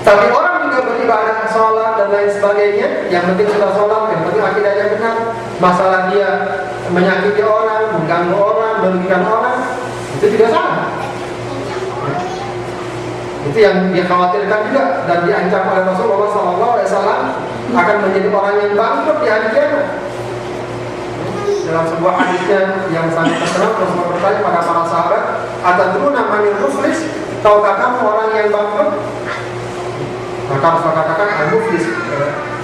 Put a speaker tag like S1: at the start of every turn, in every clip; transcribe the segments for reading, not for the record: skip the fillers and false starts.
S1: Tapi orang juga beribadah, sholat dan lain sebagainya, yang penting sudah sholat, yang penting akidahnya benar. Masalah dia menyakiti orang, mengganggu orang, merugikan orang, itu tidak salah. Itu yang dikhawatirkan juga dan diancam oleh Rasulullah SAW akan menjadi orang yang bangkrut di hari kiamat. Dalam sebuah hadisnya yang sangat terkenal, Rasulullah bertanya pada para sahabat, "Atadruna manil muflis?" Tahukah kamu orang yang bangkrut? Maka Rasulullah katakan, "Al-muflis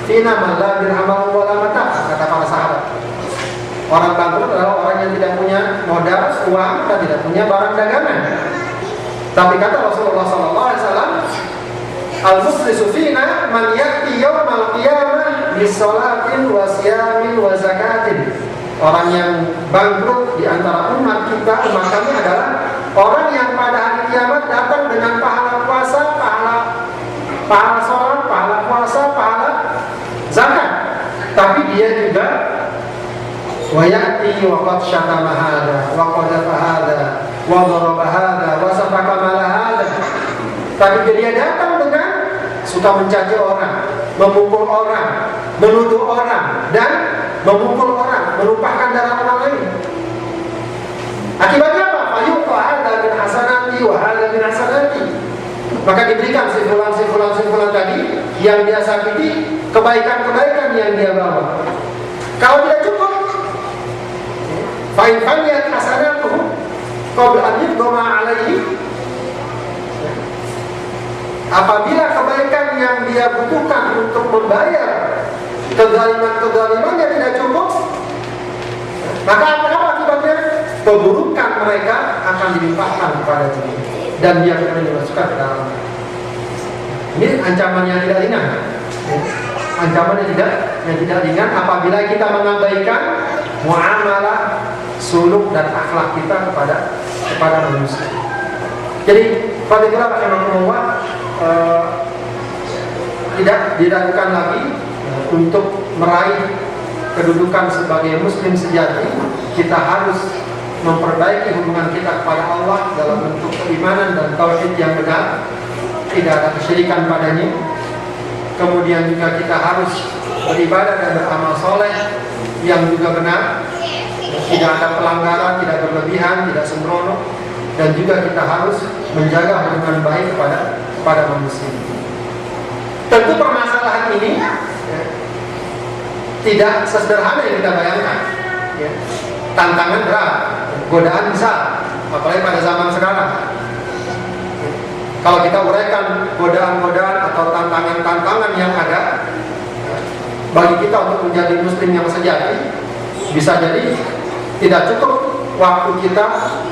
S1: fina man la dirhamu wa la mata'." Kata para sahabat, orang bangkrut adalah orang yang tidak punya modal, uang, dan tidak punya barang dagangan. Tapi kata Rasulullah SAW, "Al-muflisu fina man ya'ti yawmal qiyamah bisolatin wa siyamin wa zakatin." Orang yang bangkrut di antara umat kita, umat kami adalah orang yang pada hari kiamat datang dengan pahala puasa, pahala sholat, pahala puasa, pahala zakat. Tapi dia juga wa ya'ti wa qad syatama hadha wa qadhafa hadha wa daraba hadha wa safaka mala hadha. Tapi dia datang dengan suka mencaci orang, memukul orang, menuduh orang, dan memukul orang, menumpahkan darah orang lain. Akibatnya apa? Fayuqa hadha min hasanati wa hadha min hasanati. Maka diberikan si fulan tadi yang dia sakiti, kebaikan-kebaikan yang dia bawa. Kalau tidak cukup, fa'in faniyat hasanatuhu qabla an yudma alaihi. Apabila kebaikan yang dia butuhkan untuk membayar kezaliman-kezalimannya tidak cukup, maka apa akibatnya? Keburukan mereka akan dilimpahkan kepada dia dan dia akan dimasukkan ke dalam. Ini ancaman yang tidak ringan. Ancaman yang tidak ringan apabila kita mengabaikan muamalah, suluk dan akhlak kita kepada manusia. Jadi pada kita rahimahullah tidak diragukan lagi untuk meraih kedudukan sebagai muslim sejati, kita harus memperbaiki hubungan kita kepada Allah dalam bentuk keimanan dan tauhid yang benar, tidak ada kesyirikan padanya. Kemudian juga kita harus beribadah dan beramal soleh yang juga benar, tidak ada pelanggaran, tidak berlebihan, tidak sembrono, dan juga kita harus menjaga hubungan baik kepada manusia. Tentu permasalahan ini tidak sesederhana yang kita bayangkan. Tantangan berat, godaan besar, apalagi pada zaman sekarang. Kalau kita uraikan godaan-godaan atau tantangan-tantangan yang ada bagi kita untuk menjadi muslim yang sejati, bisa jadi tidak cukup waktu kita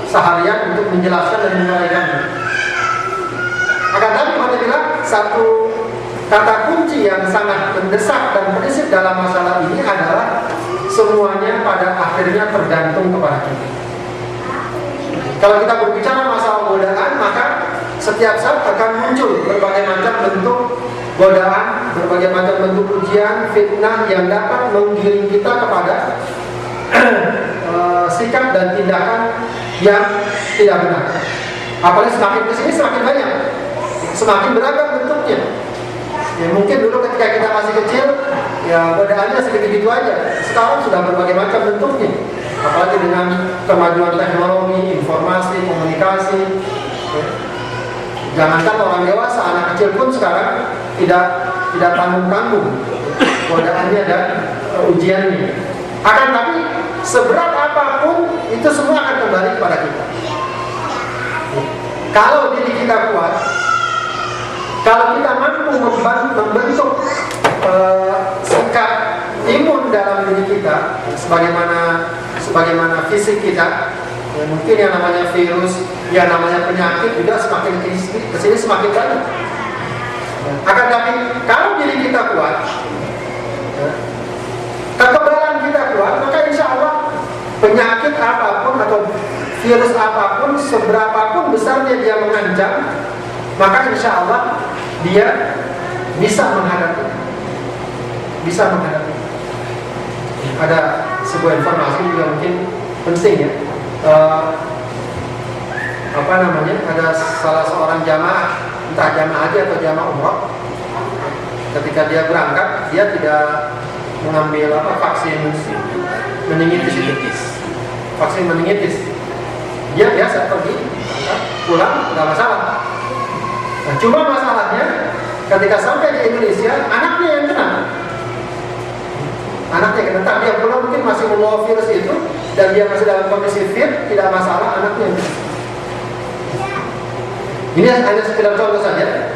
S1: seharian untuk menjelaskan dan menguraikannya. Akan tetapi apabila satu kata kunci yang sangat mendesak dan prinsip dalam masalah ini adalah semuanya pada akhirnya tergantung kepada kita. Kalau kita berbicara masalah godaan, maka setiap saat akan muncul berbagai macam bentuk godaan, berbagai macam bentuk ujian, fitnah yang dapat menggiring kita kepada sikap dan tindakan yang tidak benar. Apalagi semakin kesini semakin banyak, semakin beragam bentuknya. Ya, mungkin dulu ketika kita masih kecil, ya godaannya segitu-gitu aja. Sekarang sudah berbagai macam bentuknya. Apalagi dengan kemajuan teknologi, informasi, komunikasi. Ya. Jangankan orang dewasa, anak kecil pun sekarang tidak tanggung-tanggung godaannya dan ujiannya. Akan tapi seberat apapun itu semua akan kembali kepada kita. Kalau diri kita kuat, kalau kita mampu membentuk sikap imun dalam diri kita, sebagaimana fisik kita, ya mungkin yang namanya virus, yang namanya penyakit juga semakin kesini semakin banyak. Akan tapi kalau diri kita kuat, kekebalan kita kuat, maka insya Allah penyakit apapun atau virus apapun, seberapapun besarnya dia mengancam, maka insya Allah dia bisa menghadapi. Ada sebuah informasi juga mungkin penting ya. Ada salah seorang jamaah entah jamaah haji atau jamaah umrah, ketika dia berangkat dia tidak mengambil vaksin meningitis, vaksin meningitis. Dia biasa pergi, pulang, nggak masalah. Nah, cuma masalahnya ketika sampai di Indonesia, anaknya yang kena. Anaknya kena, entah dia pulang mungkin masih membawa virus itu dan dia masih dalam kondisi fit, tidak masalah, anaknya yang kena. Ini hanya sekedar contoh saja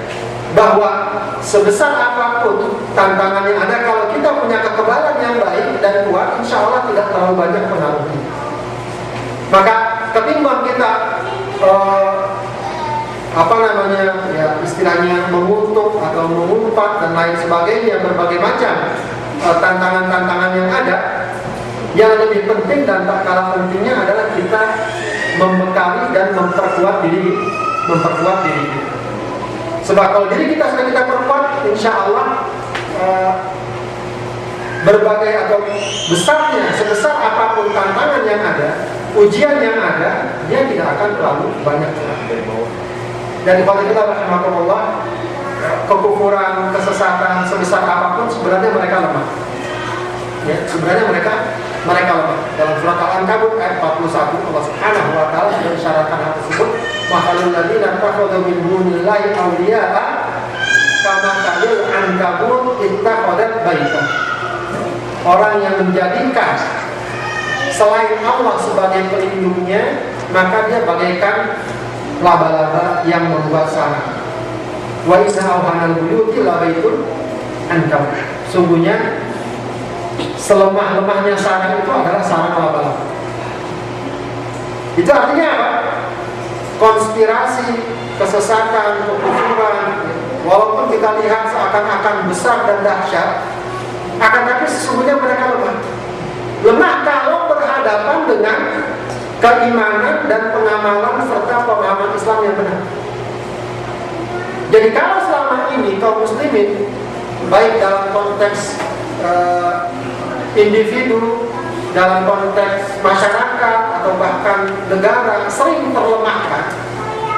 S1: bahwa sebesar apapun tantangan yang ada, kalau kita punya kekebalan yang baik dan kuat, insya Allah tidak terlalu banyak pengaruhnya. Maka ketimbang kita istilahnya mengutuk atau mengumpat dan lain sebagainya, berbagai macam tantangan-tantangan yang ada, yang lebih penting dan tak kalah pentingnya adalah kita membekali dan memperkuat diri kita. Sebab kalau diri kita sudah kita perkuat, insya Allah berbagai atau besarnya, sebesar apapun tantangan yang ada, ujian yang ada, dia tidak akan terlalu banyak. Dan kalau kita rahmatullah, kekufuran, kesesatan sebesar apapun sebenarnya mereka lemah. Ya, sebenarnya mereka lemah. Dalam surat Al-Ankabut ayat 41, Allah Subhanahu wa taala sudah isyaratkan hal tersebut. Mahalul ladzina takhadhu min dunillahi awliya'a kama kalil ankabut ittakhadhat baitan. Orang yang menjadikan selain Allah sebagai pelindungnya, maka dia bagaikan laba-laba yang membuat sarang. Wa inna awhanal buyuti labaitul ankabut. Sungguhnya selemah-lemahnya sarang itu adalah sarang laba-laba. Itu artinya apa? Konspirasi, kesesatan, kekufuran, walaupun kita lihat seakan-akan besar dan dahsyat, akan tapi sesungguhnya mereka lemah. Lemah kalau berhadapan dengan keimanan dan pengamalan serta pemahaman Islam yang benar. Jadi kalau selama ini kaum muslimin, baik dalam konteks individu, dalam konteks masyarakat atau bahkan negara, sering terlemahkan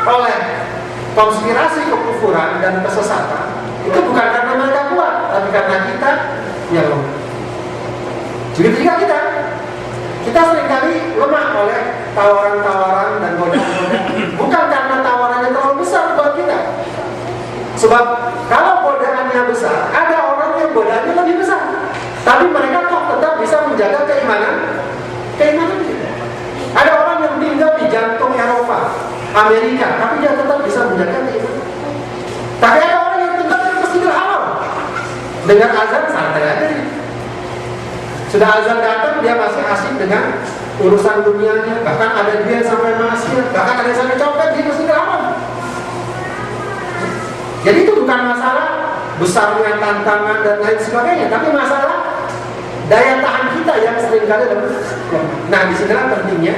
S1: oleh konspirasi kekufuran dan kesesatan, itu bukan karena mereka kuat, tapi karena kita yang lemah. Jadi kita seringkali lemah oleh tawaran-tawaran dan godaan-godaan, bukan karena tawarannya terlalu besar buat kita. Sebab kalau godaannya besar, ada orang yang godaannya lebih besar, tapi mereka kok tetap bisa menjaga keimanan kita. Ada orang yang tinggal di jantung Eropa, Amerika, tapi dia tetap bisa menjaga keimanan. Tapi ada orang yang tinggal di Masjidil Haram, dengan azan santai aja. Sudah azan datang, dia masih asik dengan urusan dunianya. Bahkan ada dia sampai maksiat, bahkan ada yang sampai copet di Masjidil Haram. Jadi itu bukan masalah besarnya tantangan dan lain sebagainya, tapi masalah daya tahan kita yang seringkali lemah. Nah, disinilah pentingnya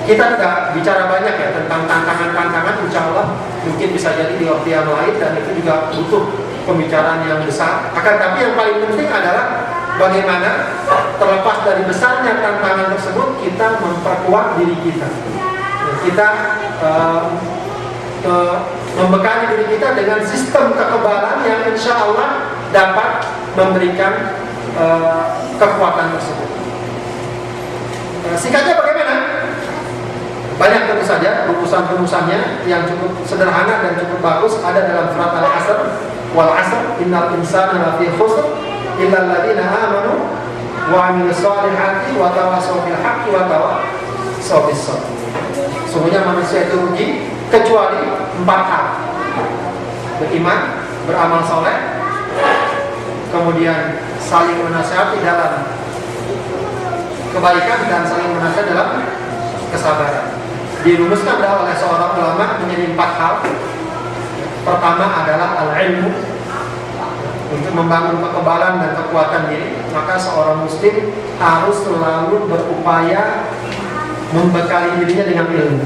S1: kita tidak bicara banyak ya tentang tantangan-tantangan. Insya Allah mungkin bisa jadi di waktu yang lain, dan itu juga butuh pembicaraan yang besar. Akan tapi yang paling penting adalah bagaimana terlepas dari besarnya tantangan tersebut, kita memperkuat diri kita. Kita membekali diri kita dengan sistem kekebalan yang insya Allah dapat memberikan kekuatan tersebut. Singkatnya bagaimana? Banyak tentu saja rumusan-rumusannya yang cukup sederhana dan cukup bagus, ada dalam surat Al-Asr. Wal 'asr innal insana lafi khusr illa alladziina aamanu wa 'amilus shalihati wa tawassaw bil haqqi wa tawassaw bis sabr. Sungguhnya manusia itu rugi kecuali 4 hal: beriman, beramal soleh, kemudian saling menasihati dalam kebaikan, dan saling menasihati dalam kesabaran. Dirumuskan oleh seorang ulama menjadi 4 hal. Pertama adalah al-ilmu. Untuk membangun kekebalan dan kekuatan diri, maka seorang muslim harus selalu berupaya membekali dirinya dengan ilmu.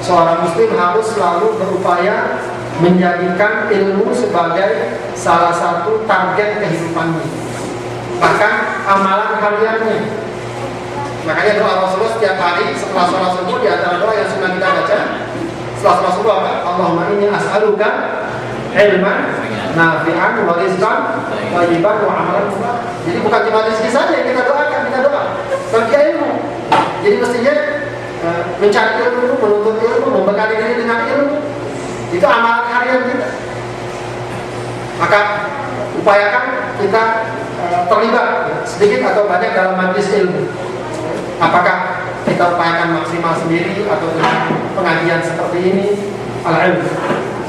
S1: Seorang muslim harus selalu berupaya menjadikan ilmu sebagai salah satu target kehidupannya, bahkan amalan hariannya. Makanya doa Rasulullah setiap hari setelah sholat subuh, di antara doa yang sunnah kita baca, Setelah doa, Allahumma inni as'aluka ilman nafi'an wa rizqan thayyiban wa amalan mubarak. Jadi bukan cuma rezeki saja yang kita doakan, kita doa bagi ilmu. Jadi mestinya mencari ilmu, menuntut ilmu, membekali diri dengan ilmu, itu amalan harian kita. Maka upayakan kita terlibat sedikit atau banyak dalam majlis ilmu. Apakah kita upayakan maksimal sendiri atau dengan pengajian seperti ini, al-ilm.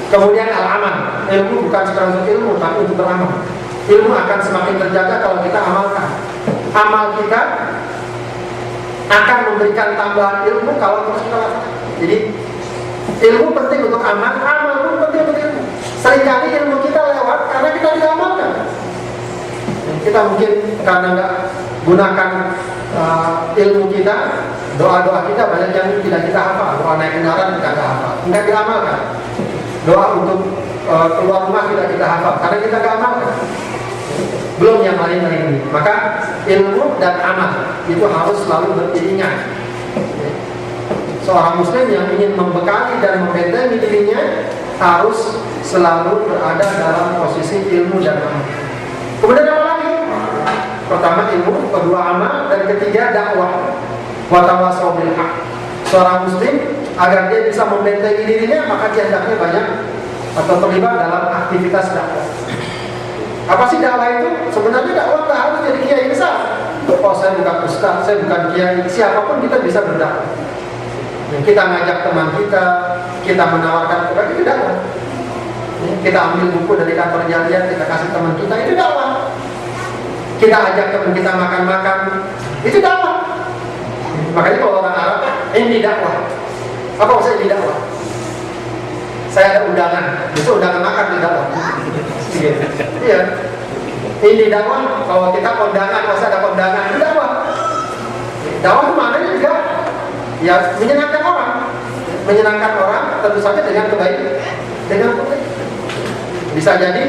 S1: Kemudian al-amal. Ilmu bukan sekedar untuk ilmu, tapi untuk beramal. Ilmu akan semakin terjaga kalau kita amalkan. Amal kita akan memberikan tambahan ilmu kalau terus kita lakukan. Jadi ilmu penting untuk amal, amal pun penting untuk ilmu. Seringkali ilmu kita lewat karena kita tidak amalkan. Kita mungkin karena nggak gunakan ilmu kita, doa-doa kita banyak yang tidak kita hafal. Doa naik kendaraan kita nggak hafal, nggak kita amalkan. Doa untuk keluar rumah kita hafal karena kita nggak amalkan. Belum yang lain-lain ini. Maka ilmu dan amal itu harus selalu beriringan. Seorang muslim yang ingin membekali dan membentengi dirinya harus selalu berada dalam posisi ilmu dan amal. Kemudian apa lagi? Pertama ilmu, kedua amal, dan ketiga dakwah. Wa tawassaw bil haq. Seorang muslim agar dia bisa membentengi dirinya, maka dia hendaknya banyak atau terlibat dalam aktivitas dakwah. Apa sih dakwah itu? Sebenarnya dakwah tak harus jadi kiai besar. Oh, saya bukan ustaz, saya bukan kiai. Siapapun kita bisa berdakwah. Kita ngajak teman kita menawarkan produk, itu dakwah. Kita ambil buku dari kantor jalian, kita kasih teman kita, itu dakwah. Kita ajak teman kita makan-makan, itu dakwah. Makanya kalau orang Arab, ini dakwah. Apa maksudnya ini dakwah? Saya ada undangan, itu undangan makan di dakwah. Iya. Ini dakwah. Kalau kita kondangan, kalau ada kondangan, itu dakwah. Dakwah itu maknanya juga ya menyenangkan orang. Menyenangkan orang tentu saja dengan kebaikan. Dengan kebaikan. Bisa jadi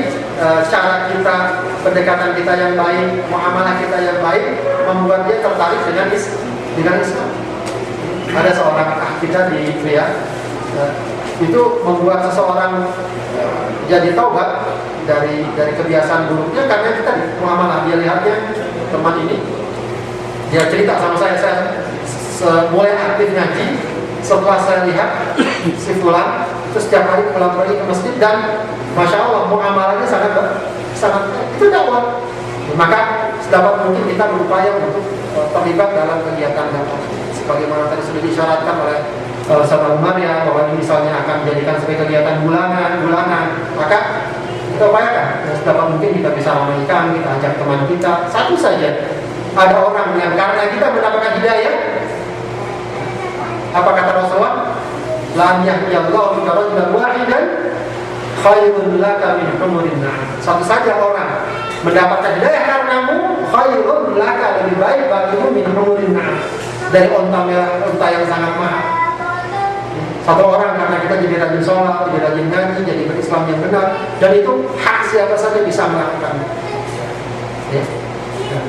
S1: cara kita, pendekatan kita yang baik, muamalah kita yang baik membuat dia tertarik dengan Islam. Ada seorang kita di Riyadh, itu membuat seseorang jadi taubat dari kebiasaan buruknya karena kita muamalah. Dia lihatnya teman ini, dia cerita sama saya mulai aktif ngaji setelah saya lihat si fulan itu setiap hari pulang pergi ke masjid dan masya Allah muamalahnya sangat itu dakwah. Maka sedapat mungkin kita berupaya untuk terlibat dalam kegiatan dakwah. Sebagaimana tadi sudah disyaratkan oleh Sahabat Umar ya, bahwa ini misalnya akan dijadikan sebagai kegiatan bulanan, maka kita upayakan sedapat mungkin kita bisa ramaikan, kita ajak teman kita. Satu saja, ada orang yang karena kita mendapatkan hidayah, apa kata Rasulullah? Lan yahdiyallahu bika rajulan wahidan khairun laka min humurin na'am. Satu saja orang mendapatkan hidayah karenamu, khairun laka, lebih baik bagimu min humurin na'am, dari unta merah, unta yang sangat mahal. Satu orang karena kita jadi rajin sholat, jadi rajin ngaji, jadi berislam yang benar, dan itu hak siapa saja bisa melakukan. Ya.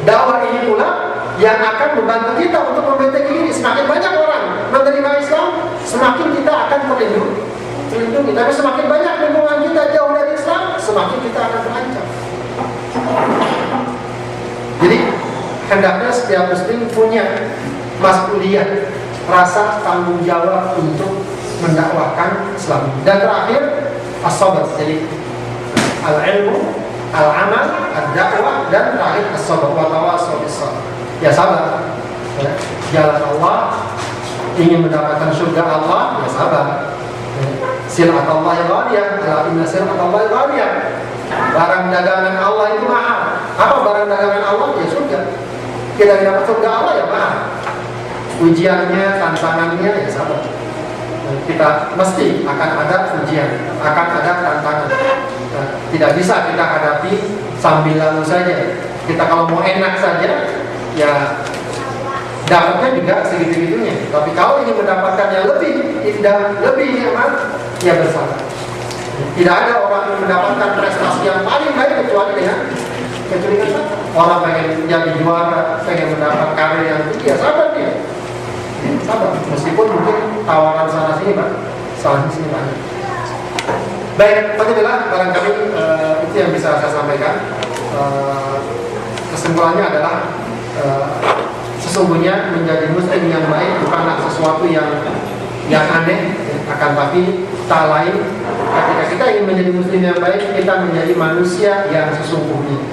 S1: Dakwah ini pula yang akan membantu kita untuk membentengi diri. Semakin banyak orang menerima Islam, semakin kita akan terlindungi. Tapi semakin banyak lingkungan kita jauh dari Islam, semakin kita akan terancam. Jadi hendaknya setiap muslim punya mas'uliyah, rasa tanggung jawab untuk mendakwahkan Islam. Dan terakhir as-sabr. Jadi al-ilmu, al-amal, ad-da'wah, dan terakhir as-sabr. Wa tawassaw bis-sabr. Ya sabar. Jalan Allah, ingin mendapatkan surga Allah, ya sabar. Silat Allah yang ghaliyah, ala inna silat Allah yang ghaliyah. Barang dagangan Allah itu mahal. Apa barang dagangan Allah? Ya surga. Kita dapat surga Allah ya mahal. Ujiannya, tantangannya, ya sabar. Kita mesti akan ada ujian, akan ada tantangan. Tidak bisa kita hadapi sambil lalu saja. Kita kalau mau enak saja, ya dapatnya juga segitu-gitunya. Tapi kalau ingin mendapatkan yang lebih indah, lebih nikmat, ya bersabar. Tidak ada orang yang mendapatkan prestasi yang paling baik kecuali dengan sabar. Orang pengen jadi juara, pengen mendapat karir yang tinggi, ya sabar dia. Sabar. Meskipun mungkin tawaran sana sini, Pak, salah di sini banyak. Baik, alhamdulillah barangkali itu yang bisa saya sampaikan. Kesimpulannya adalah sesungguhnya menjadi muslim yang baik bukanlah sesuatu yang aneh, akan tapi tak lain ketika kita ingin menjadi muslim yang baik, kita menjadi manusia yang sesungguhnya,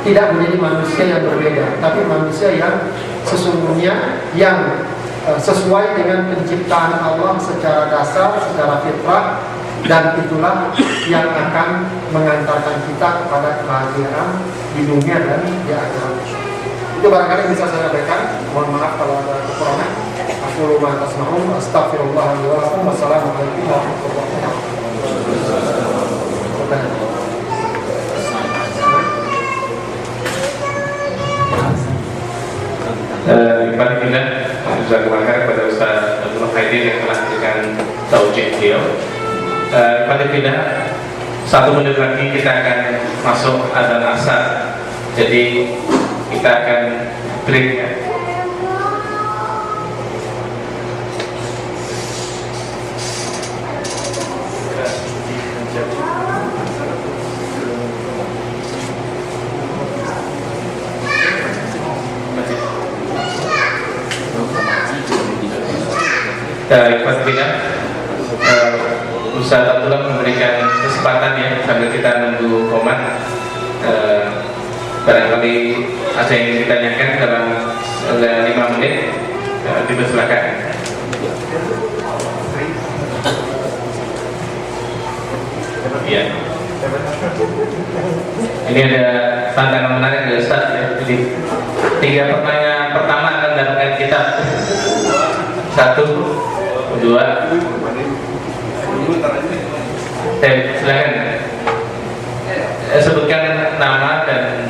S1: tidak menjadi manusia yang berbeda, tapi manusia yang sesungguhnya, yang sesuai dengan penciptaan Allah secara dasar, secara fitrah, dan itulah yang akan mengantarkan kita kepada kebahagiaan di dunia dan di akhirat. Itu barangkali bisa saya sampaikan. Mohon maaf kalau ada kekurangan. Aku lupa atas mahum. Astagfirullahaladzim. Wassalamualaikum warahmatullahi wabarakatuh.
S2: Alhamdulillah, saya kembangkan kepada Ustaz Abdul Haidir yang telah memberikan taujiah beliau. Alhamdulillah, 1 menit lagi kita akan masuk adzan asar. Jadi kita akan break ya. Alhamdulillah, Ustaz Abdullah memberikan kesempatan ya sambil kita nunggu komat. Barangkali ada yang ditanyakan dalam 5 menit, dipersilakan. Iya. Ini ada tantangan menarik dari Ustaz ya. Jadi 3 pertanyaan pertama akan mendapatkan kitab. 1, 2. Silakan. Sebutkan nama dan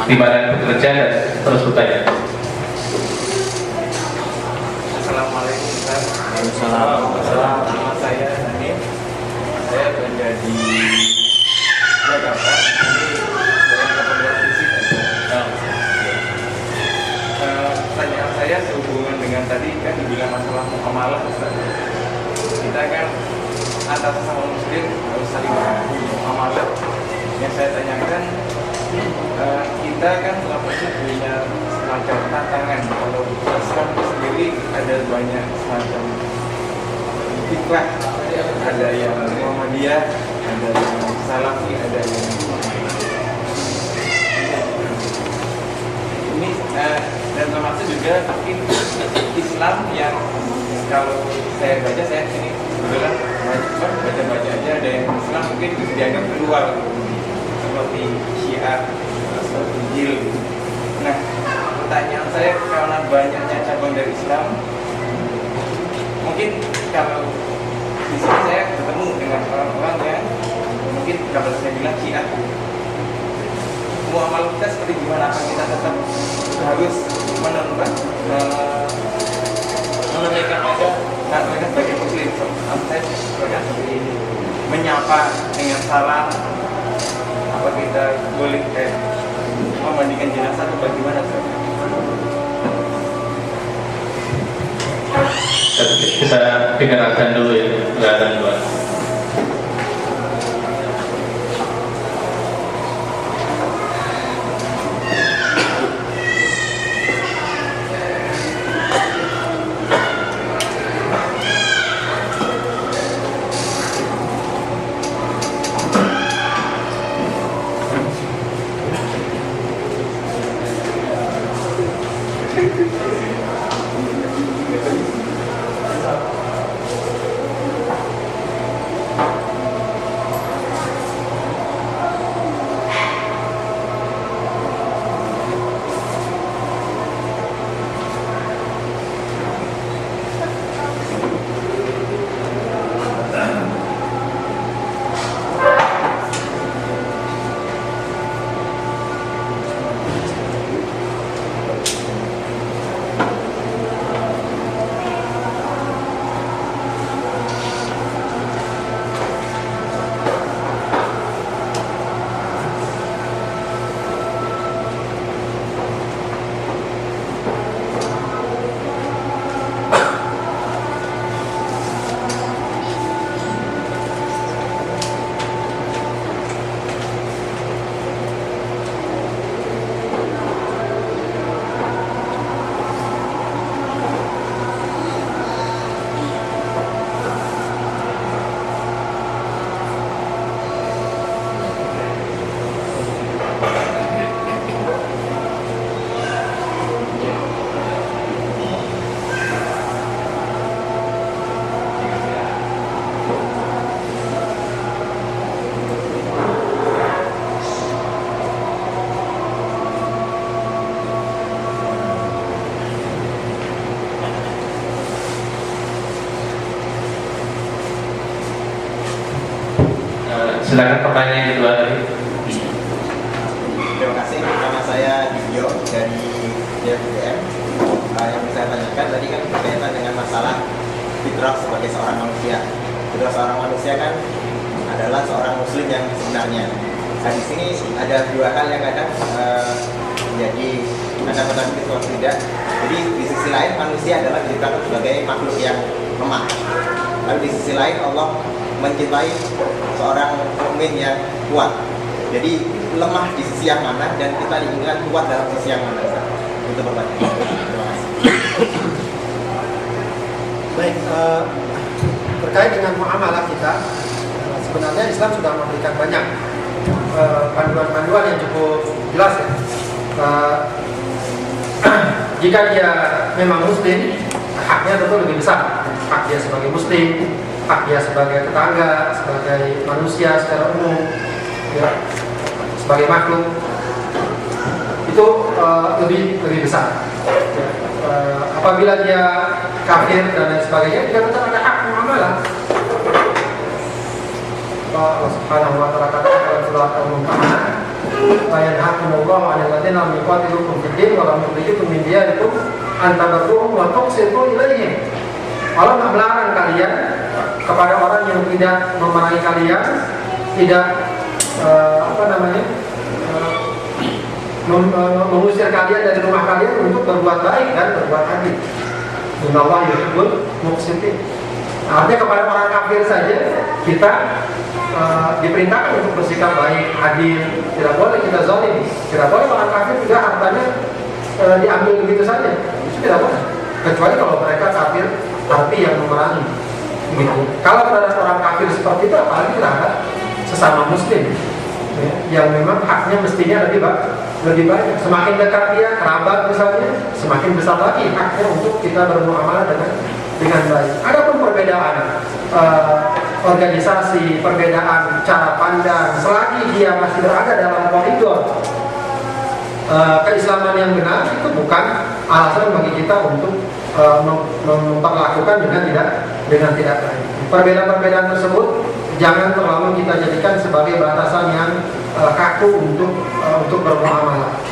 S2: di mana bekerja dan terus bertanya.
S3: Assalamualaikum Ustaz. Waalaikumsalam. Nama saya Hanif. Saya kerja di Jakarta. Dalam keperluan fisik aja. Pertanyaan saya sehubungan dengan tadi kan dibilang masalah muamalah Ustaz. Kita kan antar sesama muslim harus saling muamalah. Yang saya tanyakan, kita kan selama punya semacam tantangan. Kalau Islam sendiri ada banyak semacam fiklah, ada yang Muhammadiyah, ada yang Salafi, ada yang ini dan termasuk juga mungkin Islam yang kalau saya baca, saya ini kebetulan baca aja, ada yang Islam mungkin dianggap keluar seperti Syiah atau Injil. Nah, pertanyaan saya, karena banyaknya cabang dari Islam, mungkin kalau di sini saya ketemu dengan orang-orang yang mungkin kalau saya bilang Syiah, muamalah kita seperti gimana? Apa kita tetap harus menunjukkan menunjukkan aja mereka sebagai muslim? Saya seperti ini, menyapa dengan salam. Apa kita boleh kayak memandikan jenazah atau bagaimana?
S2: Kita dengarkan dulu ya, adzan dulu. Silakan pertanyaan yang kedua tadi.
S4: Terima kasih. Nama saya Didio dari JFDM. Yang saya tanyakan tadi kan berkaitan dengan masalah fitrah sebagai seorang manusia. Fitrah seorang manusia kan adalah seorang muslim yang sebenarnya. Nah, di sini ada dua hal yang kadang menjadi ada kontradiksi atau tidak. Jadi di sisi lain manusia adalah diciptakan sebagai makhluk yang lemah. Lalu di sisi lain Allah mencintai seorang mukmin yang kuat. Jadi lemah di sisi yang mana dan kita diinginkan kuat dalam sisi yang mana? Itu pertanyaan. Terima kasih.
S1: Baik, terkait dengan muamalah kita, sebenarnya Islam sudah memberikan banyak panduan-panduan yang cukup jelas ya. Jika dia memang muslim, haknya tentu lebih besar. Hak dia sebagai muslim, hak dia sebagai tetangga, sebagai manusia secara umum, ya, sebagai makhluk, itu lebih besar. Ya. Apabila dia kafir dan lain sebagainya, dia tetap ada hak muamalah. Allah Subhanahu wa taala katakan dalam surat Al-Mumtahanah, "La yanhakumullahu 'anil ladzina lam yuqatilukum fid din wa lam yukhrijukum min diyarikum an tabarruhum wa tuqsitu ilaihim." Allah melarang kalian kepada orang yang tidak memerangi kalian, tidak mengusir kalian dari rumah kalian untuk berbuat baik dan berbuat adil. Innallaha yuhibbul muqsitin. Artinya kepada orang kafir saja kita diperintahkan untuk bersikap baik, adil. Tidak boleh kita zalim. Tidak boleh orang kafir juga hartanya diambil begitu saja. Itu tidak boleh. Kecuali kalau mereka kafir tapi yang memerangi. Gitu. Kalau terhadap orang kafir seperti itu, apalagi terhadap sesama muslim, ya, yang memang haknya mestinya lebih banyak. Semakin dekat dia, kerabat misalnya, semakin besar lagi haknya untuk kita bermuamalah dengan baik. Adapun perbedaan organisasi, perbedaan cara pandang, selagi dia masih berada dalam koridor keislaman yang benar, itu bukan alasan bagi kita untuk memperlakukan dengan tidak baik. Perbedaan-perbedaan tersebut jangan terlalu kita jadikan sebagai batasan yang kaku untuk bermuamalah.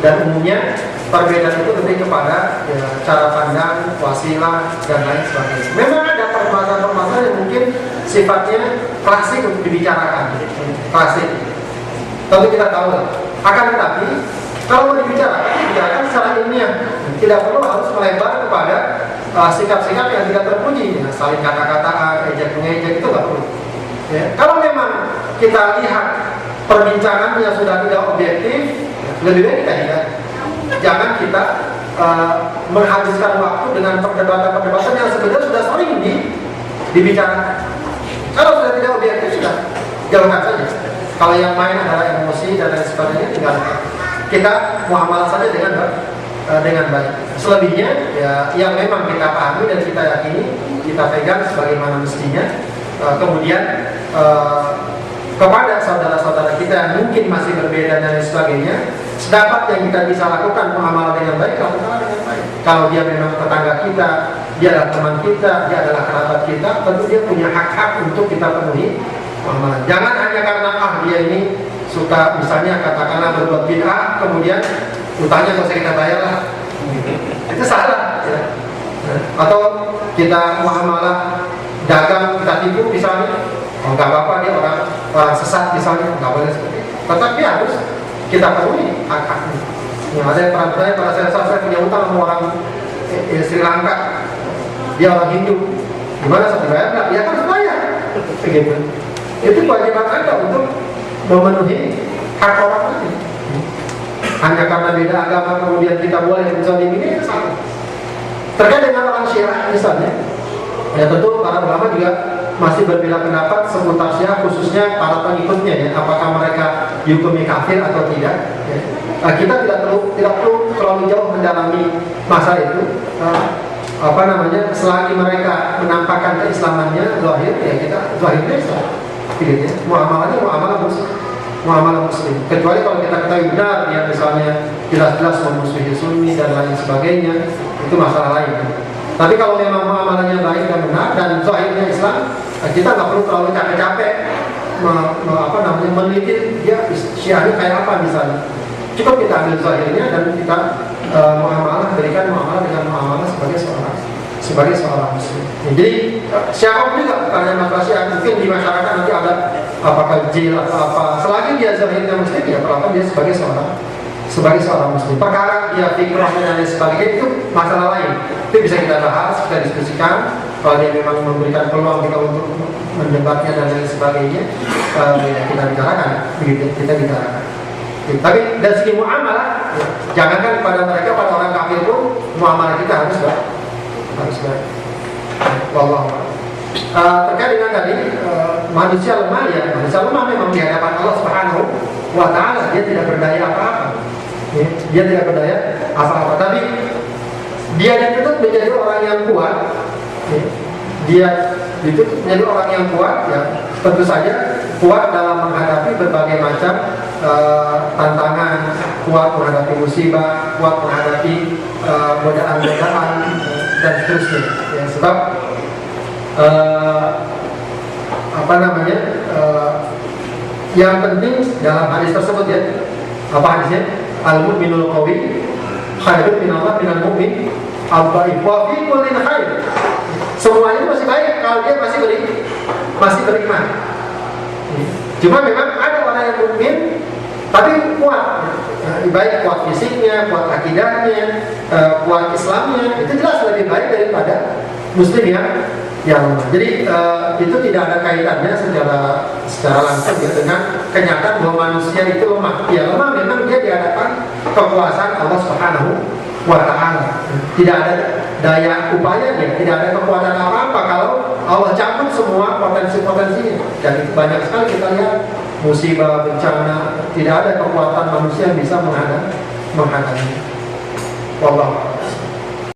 S1: Dan umumnya perbedaan itu lebih kepada ya, cara pandang, wasilah dan lain sebagainya. Memang ada permasalahan-permasalahan yang mungkin sifatnya klasik untuk dibicarakan, klasik. Tentu kita tahu lah. Akan tetapi kalau mau dibicarakan secara ilmiah, tidak perlu harus melebar kepada sikap-sikap yang tidak terpuji, ya, saling kata-kataan, ejek-mengejek, itu nggak perlu. Ya. Kalau memang kita lihat perbincangannya sudah tidak objektif, lebih baik kita hindari. Jangan kita menghabiskan waktu dengan perdebatan-perdebatan yang sebenarnya sudah sering dibicarakan. Kalau sudah tidak objektif, sudah jauhkan saja. Kalau yang main adalah emosi dan lain sebagainya, tinggalkan. Kita muamalah saja dengan baik. Selebihnya ya yang memang kita pahami dan kita yakini, kita pegang sebagaimana mestinya. Kemudian kepada saudara-saudara kita yang mungkin masih berbeda dan lain sebagainya, sedapat yang kita bisa lakukan muamalah dengan baik, lakukanlah dengan baik. Kalau dia memang tetangga kita, dia adalah teman kita, dia adalah kerabat kita, tentu dia punya hak-hak untuk kita penuhi muamalah. Jangan hanya karena dia ini suka misalnya katakanlah berbuat bid'ah, kemudian utangnya nggak usah kita bayar lah. Itu salah. Ya. Atau kita muamalah dagang kita tipu misalnya, oh nggak apa-apa dia orang sesat misalnya, nggak boleh seperti itu. Tetapi harus kita penuhi hak-haknya. Ya, ada yang pernah pada saya punya utang sama orang Sri Lanka, dia orang Hindu, gimana saya bayar nggak? Ya harus bayar. Begitu. Itu kewajiban Anda untuk memenuhi hak orang lain. Hanya karena beda agama kemudian kita boleh menzalimi, ini salah. Terkait dengan orang Syiah misalnya, ya tentu para ulama juga masih berbeda pendapat seputar Syiah, khususnya para pengikutnya ya, apakah mereka dihukumi kafir atau tidak. Ya. Kita tidak perlu terlalu jauh mendalami masa itu. Selagi mereka menampakkan keislamannya zahir, ya kita zahirnya Islam. Gitu ya. Muamalah muslim. Kecuali kalau kita ketahui benar dia misalnya jelas-jelas memusuhi Sunni dan lain sebagainya, itu masalah lain. Tapi kalau memang muamalahnya baik dan benar dan zahirnya Islam, kita nggak perlu terlalu capek-capek meneliti dia syiahnya kayak apa misalnya. Cukup kita ambil zahirnya dan kita berikan muamalah dengan muamalah sebagai seorang muslim. Ya, jadi syiah juga bukan hanya masalah syiah, mungkin di masyarakat nanti ada apakah jil atau apa, selagi dia zahirnya muslim ya perlakuan dia sebagai seorang muslim. Perkara dia fikrah dan lain sebagainya itu masalah lain. Itu bisa kita bahas, kita diskusikan. Kalau dia memang memberikan peluang kita untuk mendebatnya dan lain sebagainya, kita bicarakan, kita bicarakan. Tapi dari segi muamalah, jangankan kepada mereka, pada orang kafir pun muamalah kita harus baik. Wallahu a'lam. Terkait dengan tadi manusia lemah, ya manusia lemah memang di hadapan Allah Subhanahu wa Ta'ala, dia tidak berdaya apa-apa. Dia tidak berdaya apa-apa, tapi dia dituntut menjadi orang yang kuat. Dia dituntut menjadi orang yang kuat, ya tentu saja kuat dalam menghadapi berbagai macam tantangan, kuat menghadapi musibah, kuat menghadapi godaan-godaan dan seterusnya. Ya, sebab yang penting dalam hadis tersebut ya, apa hadisnya? Al-mu'minul qawi khairun minallah minal mu'min al-dhaif wa fi kullin khair. Semuanya masih baik kalau dia masih beriman. Cuma memang ada orang yang mukmin tapi kuat, baik kuat fisiknya, kuat akidahnya, kuat Islamnya, itu jelas lebih baik daripada muslim yang lemah. Jadi itu tidak ada kaitannya secara langsung ya dengan kenyataan bahwa manusia itu lemah. Ya lemah memang dia di hadapan kekuasaan Allah Subhanahu wa Ta'ala. Tidak ada daya upayanya, tidak ada kekuatan apa-apa kalau Allah cabut semua potensi-potensinya. Dan itu banyak sekali kita lihat musibah, bencana, tidak ada kekuatan manusia yang bisa menghadapi. Wallah.